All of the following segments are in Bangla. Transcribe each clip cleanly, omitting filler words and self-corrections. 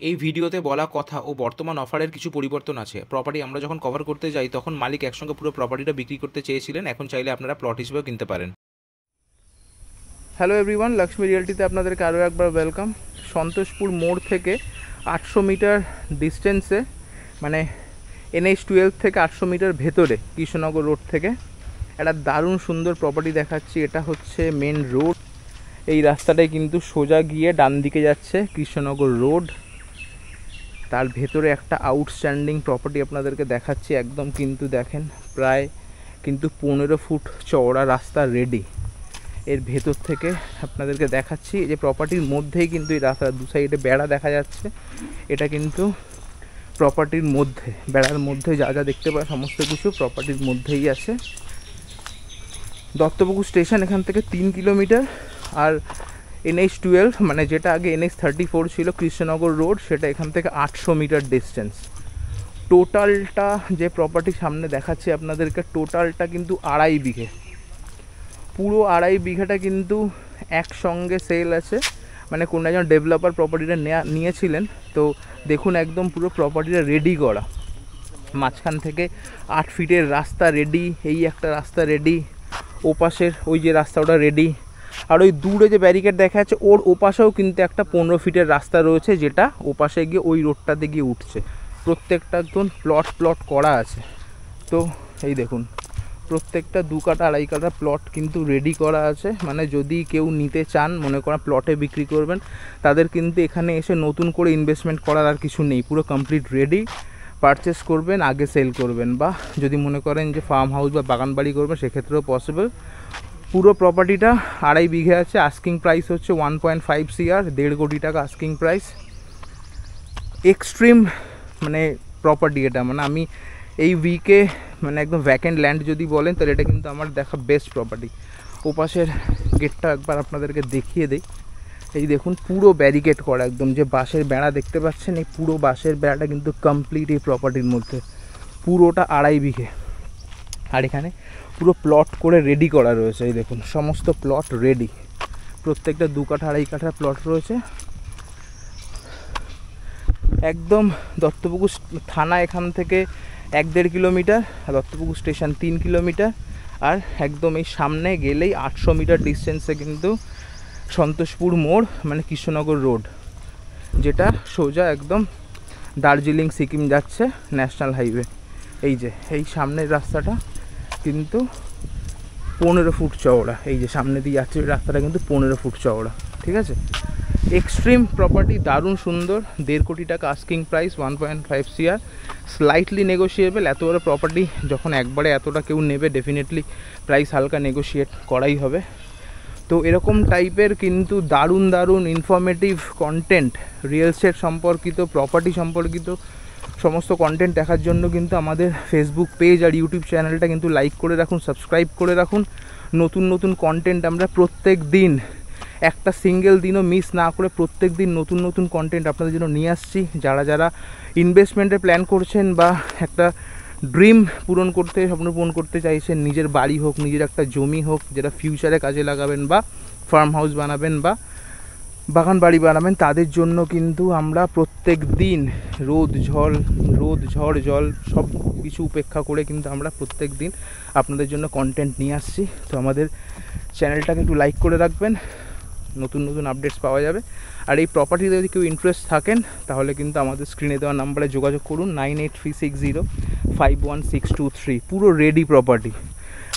এই ভিডিওতে বলা কথা ও বর্তমান অফারের কিছু পরিবর্তন আছে। প্রপার্টি আমরা যখন কভার করতে যাই তখন মালিক একসঙ্গে পুরো প্রপার্টিটা বিক্রি করতে চেয়েছিলেন, এখন চাইলে আপনারা প্লট হিসেবেও কিনতে পারেন। হ্যালো এভরিওয়ান, লক্ষ্মী রিয়েলটিতে আপনাদেরকে আরও একবার ওয়েলকাম। সন্তোষপুর মোড় থেকে 800 মিটার ডিস্টেন্সে, মানে NH-12 থেকে 800 মিটার ভেতরে কৃষ্ণনগর রোড থেকে একটা দারুণ সুন্দর প্রপার্টি দেখাচ্ছি। এটা হচ্ছে মেন রোড। এই রাস্তাটায় কিন্তু সোজা গিয়ে ডান দিকে যাচ্ছে কৃষ্ণনগর রোড। তার ভেতরে একটা আউটস্ট্যান্ডিং প্রপার্টি আপনাদেরকে দেখাচ্ছি। একদম কিন্তু দেখেন প্রায় কিন্তু 15 ফুট চওড়া রাস্তা রেডি। এর ভেতর থেকে আপনাদেরকে দেখাচ্ছি যে প্রপার্টির মধ্যেই কিন্তু এই রাস্তার দু সাইডে বেড়া দেখা যাচ্ছে। এটা কিন্তু প্রপার্টির মধ্যে, বেড়ার মধ্যে যা যা দেখতে পায় সমস্ত কিছু প্রপার্টির মধ্যেই আছে। দত্তপুকুর স্টেশন এখান থেকে 3 কিলোমিটার, আর NH-12 মানে যেটা আগে NH-34 ছিল কৃষ্ণনগর রোড, সেটা এখান থেকে 800 মিটার ডিস্টেন্স। টোটালটা যে প্রপার্টি সামনে দেখাচ্ছি আপনাদেরকে, টোটালটা কিন্তু 2.5 বিঘে। পুরো 2.5 বিঘাটা কিন্তু একসঙ্গে সেল আছে, মানে কোনো একজন ডেভেলপার প্রপার্টিটা নিয়েছিলেন। তো দেখুন একদম পুরো প্রপার্টিটা রেডি করা। মাঝখান থেকে 8 ফিটের রাস্তা রেডি, এই একটা রাস্তা রেডি, ওপাশের ওই যে রাস্তা ওটা রেডি, আর ওই দূরে যে ব্যারিকেড দেখা যাচ্ছে ওর ওপাশেও কিন্তু একটা 15 ফিটের রাস্তা রয়েছে, যেটা ওপাশে গিয়ে ওই রোডটাতে গিয়ে উঠছে। প্রত্যেকটা একদম প্লট করা আছে। তো এই দেখুন প্রত্যেকটা 2 কাঠা 2.5 কাঠা প্লট কিন্তু রেডি করা আছে। মানে যদি কেউ নিতে চান, মনে করেন প্লটে বিক্রি করবেন, তাদের কিন্তু এখানে এসে নতুন করে ইনভেস্টমেন্ট করার আর কিছু নেই, পুরো কমপ্লিট রেডি। পারচেস করবেন, আগে সেল করবেন, বা যদি মনে করেন যে ফার্ম হাউস বা বাগান বাড়ি করবেন সেক্ষেত্রেও পসিবল। পুরো প্রপার্টিটা 2.5 বিঘে আছে। আস্কিং প্রাইস হচ্ছে 1.5 CR, 1.5 কোটি টাকা আস্কিং প্রাইস। এক্সট্রিম মানে প্রপার্টি এটা, মানে আমি এই উইকে মানে একদম ভ্যাকেন্ট ল্যান্ড যদি বলেন তাহলে এটা কিন্তু আমার দেখা বেস্ট প্রপার্টি। ওপাশের গেটটা একবার আপনাদেরকে দেখিয়ে দেই। এই দেখুন পুরো ব্যারিকেড করা, একদম যে বাঁশের বেড়া দেখতে পাচ্ছেন, এই পুরো বাঁশের বেড়াটা কিন্তু কমপ্লিট এই প্রপার্টির মধ্যে। পুরোটা 2.5 বিঘে, আর এখানে পুরো প্লট করে রেডি করা রয়েছে। এই দেখুন সমস্ত প্লট রেডি, প্রত্যেকটা 2 কাঠা 2.5 কাঠা প্লট রয়েছে। একদম দত্তপুকুর থানা এখান থেকে 1-1.5 কিলোমিটার, দত্তপুকুর স্টেশন 3 কিলোমিটার, আর একদম এই সামনে গেলেই 800 মিটার ডিস্টেন্সে কিন্তু সন্তোষপুর মোড় মানে কৃষ্ণনগর রোড, যেটা সোজা একদম দার্জিলিং সিকিম যাচ্ছে ন্যাশনাল হাইওয়ে। এই যে এই সামনের রাস্তাটা কিন্তু 15 ফুট চওড়া, এই যে সামনে দিয়ে যাচ্ছে ওই রাস্তাটা কিন্তু 15 ফুট চওড়া। ঠিক আছে, এক্সট্রিম প্রপার্টি, দারুণ সুন্দর। 1.5 কোটি টাকা asking price, 1.5 CR, slightly negotiable. এত বড় প্রপার্টি যখন একবারে এতটা কেউ নেবে, ডেফিনেটলি প্রাইস হালকা নেগোশিয়েট করাই হবে। তো এরকম টাইপের কিন্তু দারুণ ইনফরমেটিভ কন্টেন্ট, রিয়েল এস্টেট সম্পর্কিত, প্রপার্টি সম্পর্কিত সমস্ত কন্টেন্ট দেখার জন্য কিন্তু আমাদের ফেসবুক পেজ আর ইউটিউব চ্যানেলটা কিন্তু লাইক করে রাখুন, সাবস্ক্রাইব করে রাখুন। নতুন কন্টেন্ট আমরা প্রত্যেক দিন, একটা সিঙ্গেল দিনও মিস না করে প্রত্যেক দিন নতুন কন্টেন্ট আপনাদের জন্য নিয়ে আসছি। যারা ইনভেস্টমেন্টের প্ল্যান করছেন বা একটা ড্রিম স্বপ্ন পূরণ করতে চাইছেন, নিজের বাড়ি হোক, নিজের একটা জমি হোক, যেটা ফিউচারে কাজে লাগাবেন, বা ফার্ম হাউস বানাবেন বা বাগান বাড়ি বানাবেন, তাদের জন্য কিন্তু আমরা প্রত্যেক দিন রোদ ঝড় জল সব কিছু উপেক্ষা করে কিন্তু আমরা প্রত্যেক দিন আপনাদের জন্য কন্টেন্ট নিয়ে আসছি। তো আমাদের চ্যানেলটাকে একটু লাইক করে রাখবেন, নতুন আপডেটস পাওয়া যাবে। আর এই প্রপার্টিতে যদি কেউ ইন্টারেস্ট থাকেন তাহলে কিন্তু আমাদের স্ক্রিনে দেওয়া নাম্বারে যোগাযোগ করুন, 9836051623। পুরো রেডি প্রপার্টি,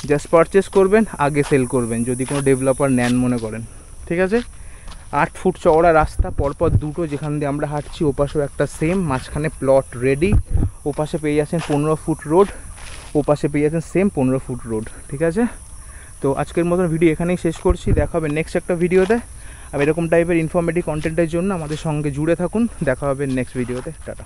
জাস্ট পারচেস করবেন, আগে সেল করবেন যদি কোনো ডেভেলপার নেন মনে করেন। ঠিক আছে, 8 ফুট চওড়া রাস্তা, পরপর দুটো, যেখান দিয়ে আমরা হাঁটছি ওপাশেও একটা সেম, মাঝখানে প্লট রেডি। ওপাশে পেয়ে যাচ্ছেন 15 ফুট রোড, ওপাশে পেয়ে যাচ্ছেন সেম 15 ফুট রোড। ঠিক আছে, তো আজকের মতন ভিডিও এখানেই শেষ করছি। দেখা হবে নেক্সট একটা ভিডিওতে। আর এরকম টাইপের ইনফরমেটিভ কন্টেন্টের জন্য আমাদের সঙ্গে জুড়ে থাকুন। দেখা হবে নেক্সট ভিডিওতে। টাটা।